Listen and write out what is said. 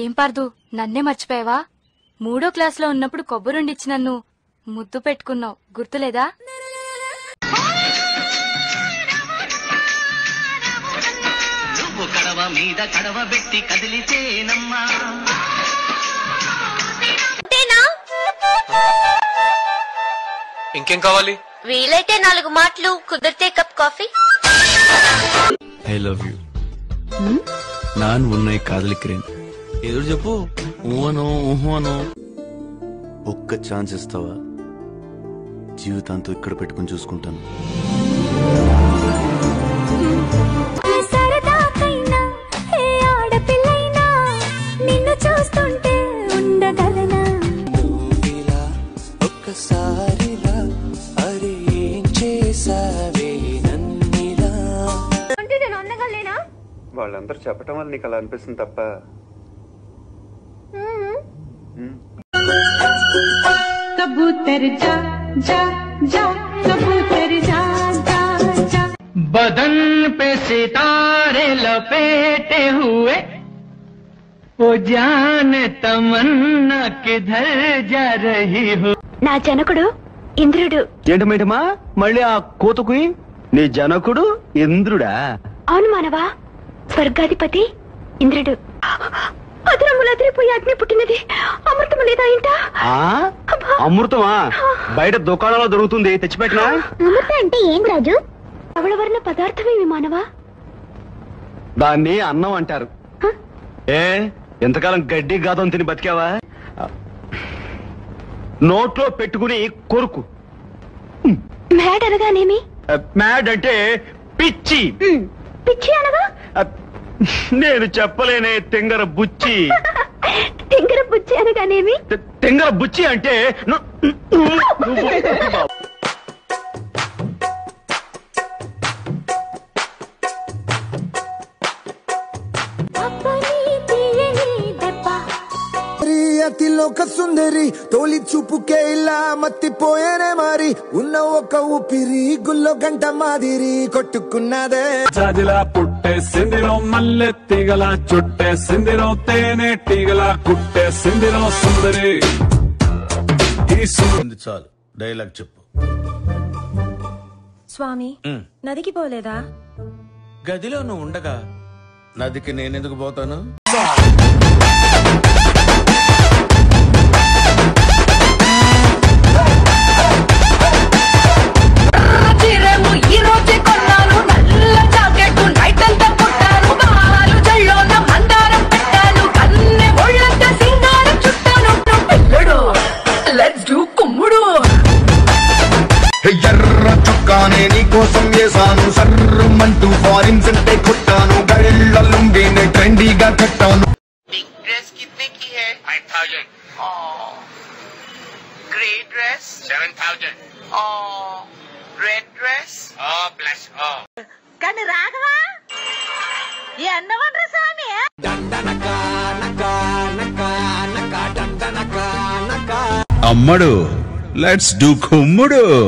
ఏం పార్దు నన్నే మర్చిపోయావా? 3వ క్లాసులో ఉన్నప్పుడు కొబ్బరుండిచ్చి నన్ను ముద్దు పెట్టుకున్నావు, గుర్తులేదా? నువ్వు కడవ మీద కడవ పెట్టి కదిలితేనమ్మా. ఇంకేం కావాలి? వీలైతే 4 మాటలు, కుదిరితే cup coffee. I love you. நான் உன்னை కాదలిக்கிறேன். ఏదో చెప్పు. ఊహను ఒక్క ఛాన్స్ ఇస్తావా? జీవితాంతో ఇక్కడ పెట్టుకుని చూసుకుంటాను. వాళ్ళందరూ చెప్పటం వల్ల నీకు అలా అనిపిస్తుంది తప్ప. कबूतर जा जा जा कबूतर जा जा जा बदन पे सितारे लपेटे हुए वो जान तमन्ना किधर जा रही हो. నా జనకుడు ఇంద్రుడు. ఏంటమేటమా మళ్ళీ ఆ కోతకు నీ జనకుడు ఇంద్రుడా? అవును మానవా, స్వర్గాధిపతి ఇంద్రుడు. అదరములదిరిపోయి అగ్ని పుట్టినది. అమృతము లేదా ఇంట? అమృతమా? బయట దుకాణంలో దొరుకుతుంది, తెచ్చిపెట్టినా. అమృతం అంటే ఏం రాజు? ధవళవర్ణ పదార్థమేమి మానవా? దాన్ని అన్నం అంటారు. ఏ ఎంతకాలం గడ్డి గాదం తిని బతికావా? నోట్లో పెట్టుకుని కొరుకు. మ్యాడ్ అనగానేమి? మ్యాడ్ అంటే పిచ్చి. పిచ్చి అనగా? నేను చెప్పలేనే తెంగర బుచ్చి. తెంగర బుచ్చి అనగానేమి? తెంగర బుచ్చి అంటే అతిలోక సుందరి తోలి చూపుకే ఇలా మత్తిపోయేనే మారి ఉన్న ఒక ఊపిరి గుల్లో గంట మాదిరి కొట్టుకున్నదే. జాజిలా పుట్టేసిందిరో మల్లె తీగల చుట్టేసిందిరో తేనె తీగల కుట్టేసిందిరో సుందరి. చాలు, డైలాగ్ చెప్పు. స్వామి, నదికి పోలేదా? గదిలో నువ్వు ఉండగా నదికి నేనెందుకు పోతాను? ఎర్ర చొక్కానే నీకోసం వేసాను, సర్రమంటూ ఫారిన్స్ అంటే కొట్టాను, గళ్ళలుండి ట్రెండీగా కట్టాను. बिग ड्रेस कितने की है? 5000. Grey dress 7000. Red dress plus. కానీ రాఘవా ఈ అన్నవడ్ర స్వామి అమ్మడు, లెట్స్ డూ కుమ్ముడు.